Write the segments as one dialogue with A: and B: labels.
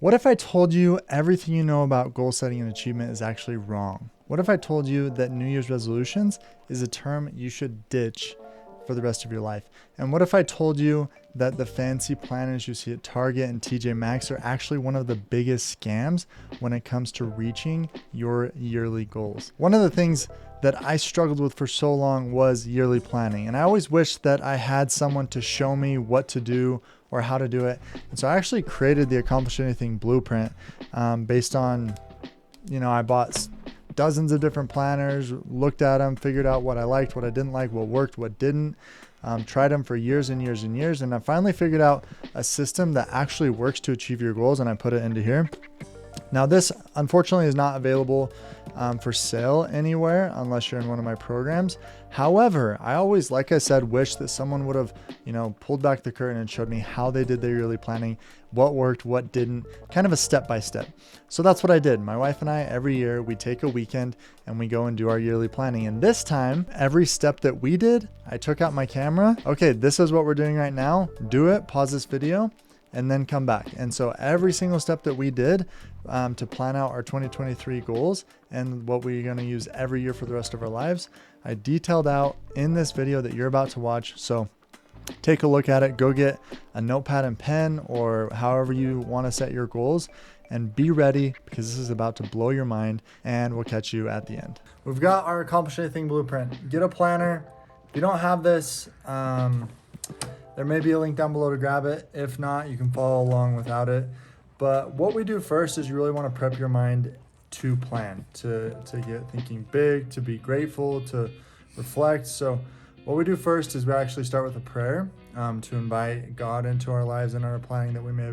A: What if I told you everything you know about goal setting and achievement is actually wrong? What if I told you that New Year's resolutions is a term you should ditch for the rest of your life? And what if I told you that the fancy planners you see at Target and TJ Maxx are actually one of the biggest scams when it comes to reaching your yearly goals? One of the things that I struggled with for so long was yearly planning. And I always wished that I had someone to show me what to do or how to do it. And so I actually created the Accomplish Anything blueprint based on, I bought dozens of different planners, looked at them, figured out what I liked, what I didn't like, what worked, what didn't, tried them for years and years and years. And I finally figured out a system that actually works to achieve your goals. And I put it into here. Now this unfortunately is not available for sale anywhere unless you're in one of my programs. However, I always, like I said, wish that someone would have, pulled back the curtain and showed me how they did their yearly planning, what worked, what didn't, kind of a step-by-step. So that's what I did. My wife and I, every year, we take a weekend and we go and do our yearly planning. And this time, every step that we did, I took out my camera. Okay, this is what we're doing right now. Do it, pause this video, and then come back. And so every single step that we did to plan out our 2023 goals and what we're going to use every year for the rest of our lives, I detailed out in this video that you're about to watch. So take a look at it, go get a notepad and pen or however you want to set your goals, and be ready because this is about to blow your mind, and we'll catch you at the end. We've got our Accomplish Anything blueprint. Get a planner. If you don't have this, there may be a link down below to grab it. If not, you can follow along without it. But what we do first is you really want to prep your mind to plan, to get thinking big, to be grateful, to reflect. So what we do first is we actually start with a prayer to invite God into our lives and our planning, that we may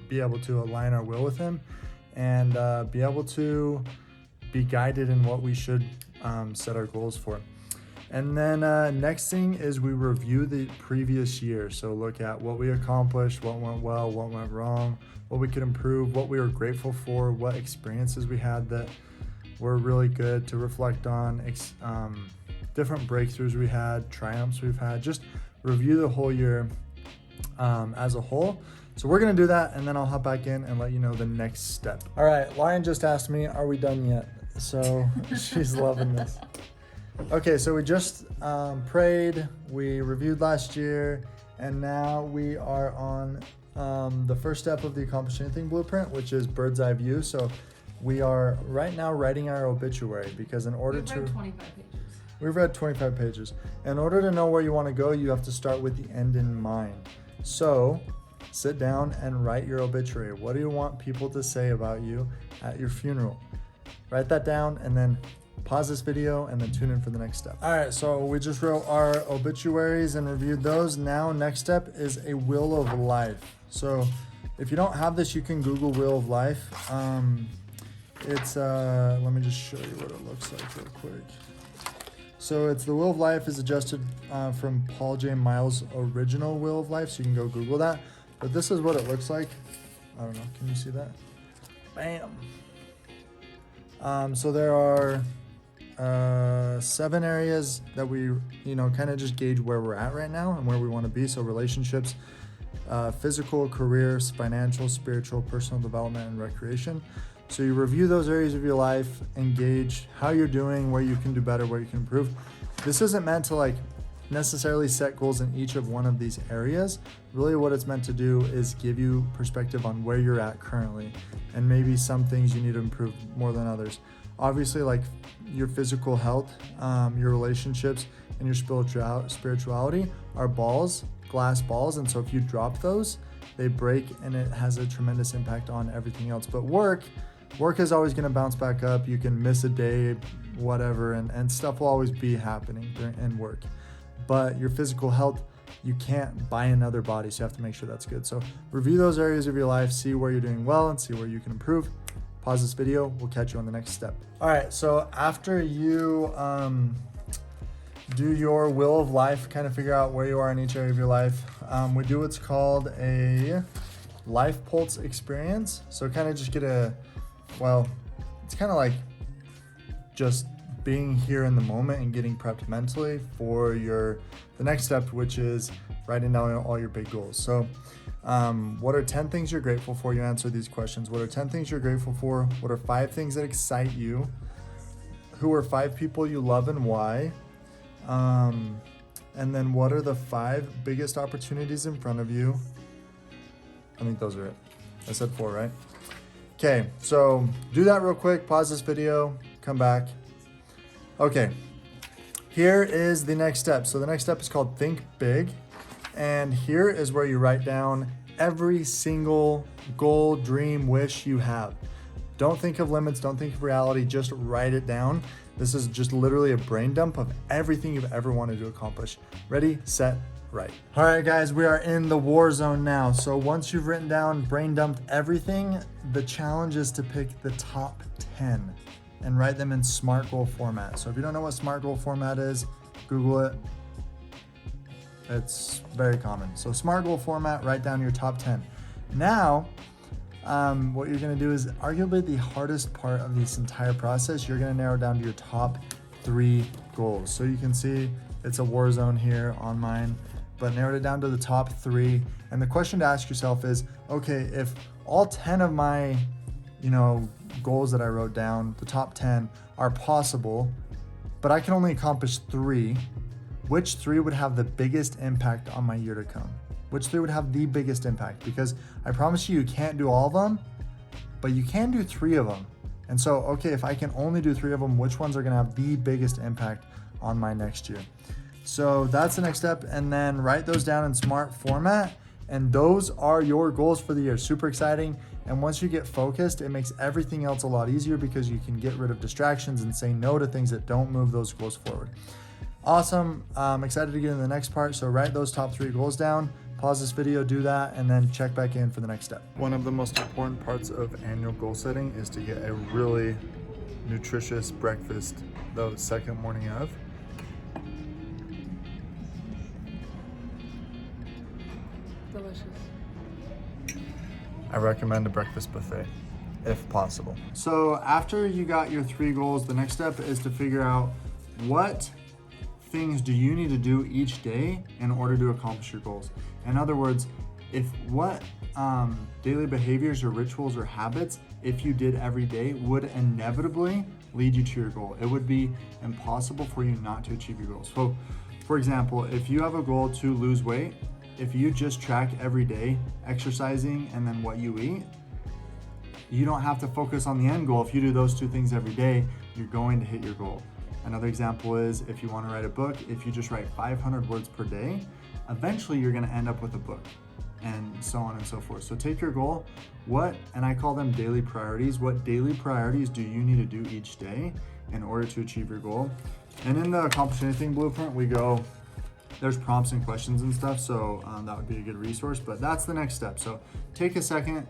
A: be able to align our will with Him and be able to be guided in what we should set our goals for. And then next thing is we review the previous year. So look at what we accomplished, what went well, what went wrong, what we could improve, what we were grateful for, what experiences we had that were really good to reflect on, different breakthroughs we had, triumphs we've had. Just review the whole year as a whole. So we're going to do that, and then I'll hop back in and let you know the next step. All right, Lion just asked me, are we done yet? So she's loving this. Okay, so we just prayed, we reviewed last year, and now we are on the first step of the Accomplish Anything blueprint, which is bird's eye view. So we are right now writing our obituary, because in order to... We've read 25 pages. In order to know where you want to go, you have to start with the end in mind. So sit down and write your obituary. What do you want people to say about you at your funeral? Write that down and then pause this video and then tune in for the next step. All right, so we just wrote our obituaries and reviewed those. Now, next step is a will of life. So if you don't have this, you can Google Will of Life. It's, let me just show you what it looks like real quick. So it's the Will of Life is adjusted from Paul J. Miles' original Will of Life. So you can go Google that. But this is what it looks like. I don't know, can you see that? Bam. So there are 7 areas that we, kind of just gauge where we're at right now and where we want to be. So relationships, physical, careers, financial, spiritual, personal development, and recreation. So you review those areas of your life, engage how you're doing, where you can do better, where you can improve. This isn't meant to necessarily set goals in each of one of these areas. Really what it's meant to do is give you perspective on where you're at currently and maybe some things you need to improve more than others. Obviously, your physical health, your relationships, and your spirituality are glass balls. And so if you drop those, they break and it has a tremendous impact on everything else. But work is always going to bounce back up. You can miss a day, whatever, and stuff will always be happening in work. But your physical health, you can't buy another body, so you have to make sure that's good. So review those areas of your life, see where you're doing well and see where you can improve. Pause this video, we'll catch you on the next step. All right, so after you do your Will of Life, kind of figure out where you are in each area of your life, we do what's called a life pulse experience. So kind of just get it's kind of like just being here in the moment and getting prepped mentally for the next step, which is writing down all your big goals. So What are 10 things you're grateful for? You answer these questions. What are 10 things you're grateful for? What are 5 things that excite you? Who are 5 people you love and why? And then what are the 5 biggest opportunities in front of you? I think those are it. I said 4, right? Okay, so do that real quick. Pause this video, come back. Okay, here is the next step. So the next step is called Think Big. And here is where you write down every single goal, dream, wish you have. Don't think of limits, don't think of reality, just write it down. This is just literally a brain dump of everything you've ever wanted to accomplish. Ready, set, write. All right, guys, we are in the war zone now. So once you've written down, brain dumped everything, the challenge is to pick the top 10 and write them in SMART goal format. So if you don't know what SMART goal format is, Google it. It's very common. So SMART goal format, write down your top 10. Now, what you're gonna do is arguably the hardest part of this entire process. You're gonna narrow down to your top 3 goals. So you can see it's a war zone here on mine, but narrowed it down to the top 3. And the question to ask yourself is, okay, if all 10 of my, goals that I wrote down, the top 10 are possible, but I can only accomplish 3, which 3 would have the biggest impact on my year to come? Which 3 would have the biggest impact? Because I promise you can't do all of them, but you can do 3 of them. And so, okay, if I can only do 3 of them, which ones are gonna have the biggest impact on my next year? So that's the next step. And then write those down in SMART format. And those are your goals for the year. Super exciting. And once you get focused, it makes everything else a lot easier because you can get rid of distractions and say no to things that don't move those goals forward. Awesome. I'm excited to get into the next part. So write those top 3 goals down, pause this video, do that, and then check back in for the next step. One of the most important parts of annual goal setting is to get a really nutritious breakfast the second morning of.
B: Delicious.
A: I recommend a breakfast buffet if possible. So after you got your 3 goals, the next step is to figure out what things do you need to do each day in order to accomplish your goals. In other words, what daily behaviors or rituals or habits, if you did every day, would inevitably lead you to your goal. It would be impossible for you not to achieve your goals. So for example, if you have a goal to lose weight, if you just track every day exercising and then what you eat, you don't have to focus on the end goal. If you do those 2 things every day, you're going to hit your goal. Another example is if you want to write a book, if you just write 500 words per day, eventually you're going to end up with a book, and so on and so forth. So take your goal, and I call them daily priorities. What daily priorities do you need to do each day in order to achieve your goal? And in the Accomplish Anything Blueprint, there's prompts and questions and stuff, so that would be a good resource, but that's the next step. So take a second,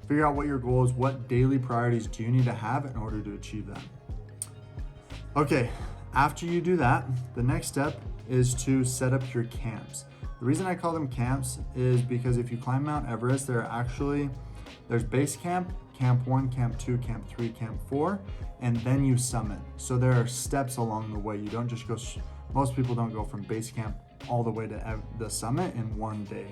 A: figure out what your goal is, what daily priorities do you need to have in order to achieve that. Okay, after you do that, the next step is to set up your camps. The reason I call them camps is because if you climb Mount Everest, there's base camp, camp 1, camp 2, camp 3, camp 4, and then you summit. So there are steps along the way. You don't just go, most people don't go from base camp all the way to the summit in one day.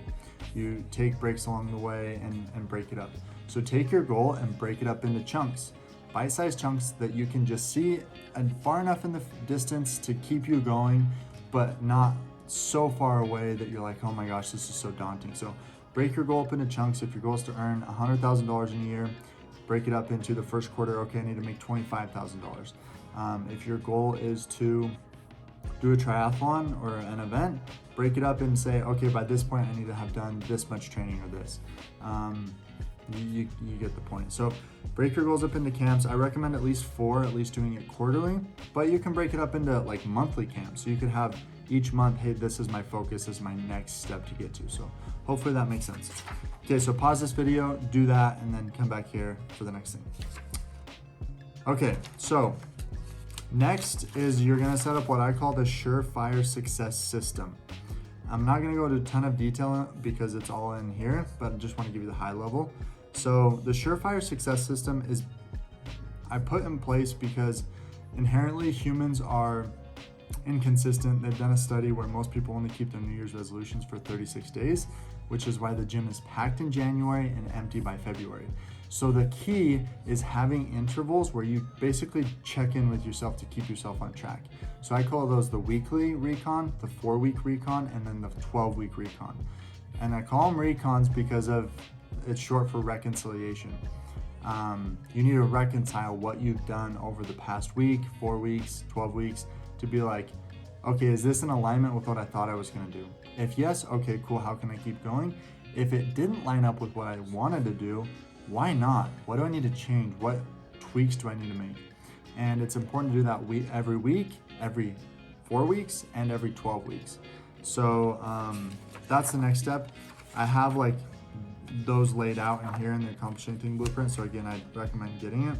A: You take breaks along the way and break it up. So take your goal and break it up into chunks, bite-sized chunks that you can just see and far enough in the distance to keep you going, but not so far away that you're like, oh my gosh, this is so daunting. So break your goal up into chunks. If your goal is to earn $100,000 in a year, break it up into the first quarter. Okay, I need to make $25,000. If your goal is to do a triathlon or an event, break it up and say, okay, by this point I need to have done this much training or this. You get the point. So break your goals up into camps. I recommend at least 4, at least doing it quarterly, but you can break it up into like monthly camps. So you could have each month, hey, this is my focus, this is my next step to get to. So hopefully that makes sense. Okay, so pause this video, do that, and then come back here for the next thing. Okay, so next is you're gonna set up what I call the surefire success system. I'm not gonna go into a ton of detail because it's all in here, but I just wanna give you the high level. So the surefire success system I put in place because inherently humans are inconsistent. They've done a study where most people only keep their New Year's resolutions for 36 days. which is why the gym is packed in January and empty by February. So the key is having intervals where you basically check in with yourself to keep yourself on track. So I call those the weekly recon, the 4-week recon, and then the 12-week recon. And I call them recons because it's short for reconciliation. You need to reconcile what you've done over the past week, 4 weeks, 12 weeks, to be like, okay, is this in alignment with what I thought I was gonna do? If yes, okay, cool, how can I keep going? If it didn't line up with what I wanted to do, why not? What do I need to change? What tweaks do I need to make? And it's important to do that every week, every 4 weeks, and every 12 weeks. So that's the next step. I have like those laid out in here in the Accomplish Anything Blueprint. So again, I'd recommend getting it.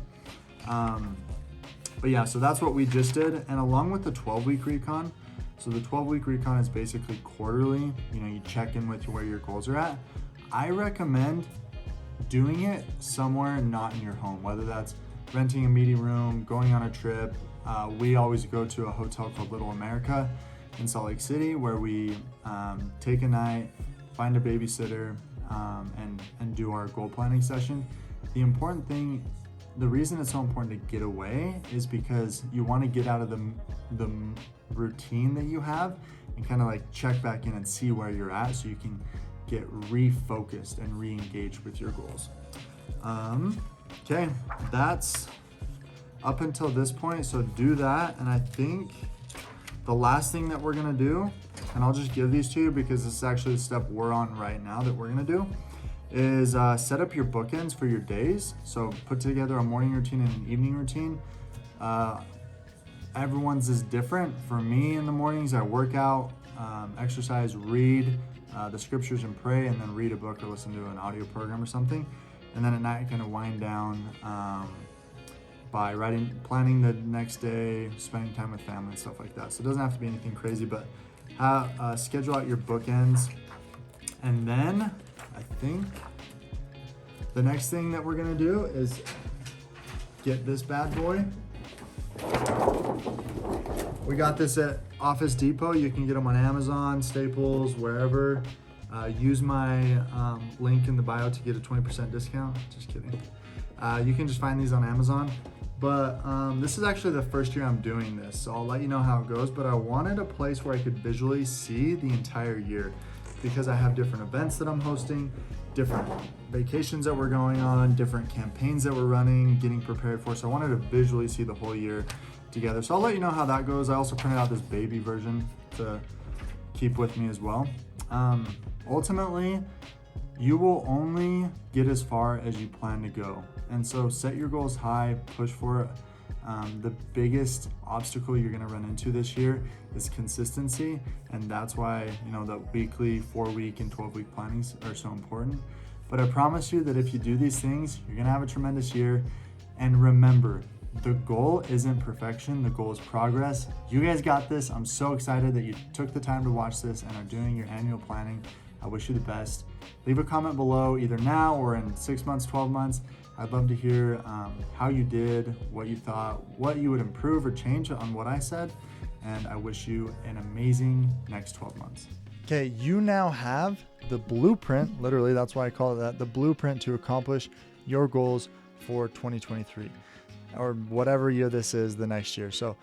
A: But yeah, so that's what we just did. And along with the 12-week recon, so the 12-week recon is basically quarterly. You check in with where your goals are at. I recommend doing it somewhere not in your home, whether that's renting a meeting room, going on a trip. We always go to a hotel called Little America in Salt Lake City, where we take a night, find a babysitter, and do our goal planning session. The reason it's so important to get away is because you want to get out of the routine that you have and kind of like check back in and see where you're at so you can get refocused and re-engaged with your goals. Okay, that's up until this point, so do that. And I think the last thing that we're gonna do, and I'll just give these to you because this is actually the step we're on right now that we're gonna do, is set up your bookends for your days. So put together a morning routine and an evening routine. Everyone's is different. For me, in the mornings, I work out, exercise, read the scriptures and pray, and then read a book or listen to an audio program or something. And then at night, I kind of wind down by planning the next day, spending time with family and stuff like that. So it doesn't have to be anything crazy, but schedule out your bookends. And then I think the next thing that we're gonna do is get this bad boy. We got this at Office Depot. You can get them on Amazon, Staples, wherever. Use my link in the bio to get a 20% discount. Just kidding. You can just find these on Amazon. But this is actually the first year I'm doing this, so I'll let you know how it goes. But I wanted a place where I could visually see the entire year, because I have different events that I'm hosting, different vacations that we're going on, different campaigns that we're running, getting prepared for. So I wanted to visually see the whole year together. So I'll let you know how that goes. I also printed out this baby version to keep with me as well. Ultimately, you will only get as far as you plan to go. And so set your goals high, push for it. The biggest obstacle you're gonna run into this year is consistency. And that's why, the weekly, 4-week, and 12-week plannings are so important. But I promise you that if you do these things, you're gonna have a tremendous year. And remember, the goal isn't perfection, the goal is progress. You guys got this. I'm so excited that you took the time to watch this and are doing your annual planning. I wish you the best. Leave a comment below, either now or in 6 months, 12 months. I'd love to hear how you did, what you thought, what you would improve or change on what I said. And I wish you an amazing next 12 months. Okay, you now have the blueprint, literally, that's why I call it that, the blueprint to accomplish your goals for 2023 or whatever year this is the next year. So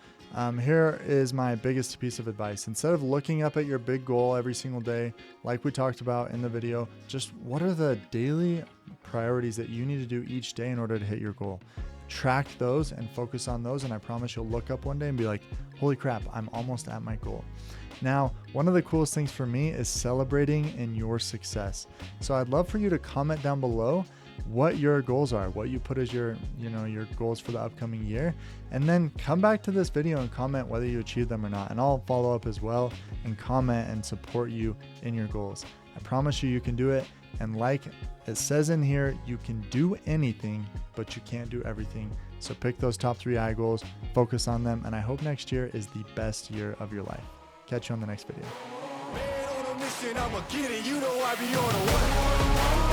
A: here is my biggest piece of advice. Instead of looking up at your big goal every single day, like we talked about in the video, just what are the daily priorities that you need to do each day in order to hit your goal? Track those and focus on those. And I promise you'll look up one day and be like, holy crap, I'm almost at my goal. Now, one of the coolest things for me is celebrating in your success. So I'd love for you to comment down below what your goals are, what you put as your goals for the upcoming year, and then come back to this video and comment whether you achieved them or not. And I'll follow up as well and comment and support you in your goals. I promise you can do it. And like it says in here, you can do anything, but you can't do everything. So pick those top 3 eye goals, focus on them, and I hope next year is the best year of your life. Catch you on the next video.
C: Man on a mission, I'ma get it. You know I be on a what?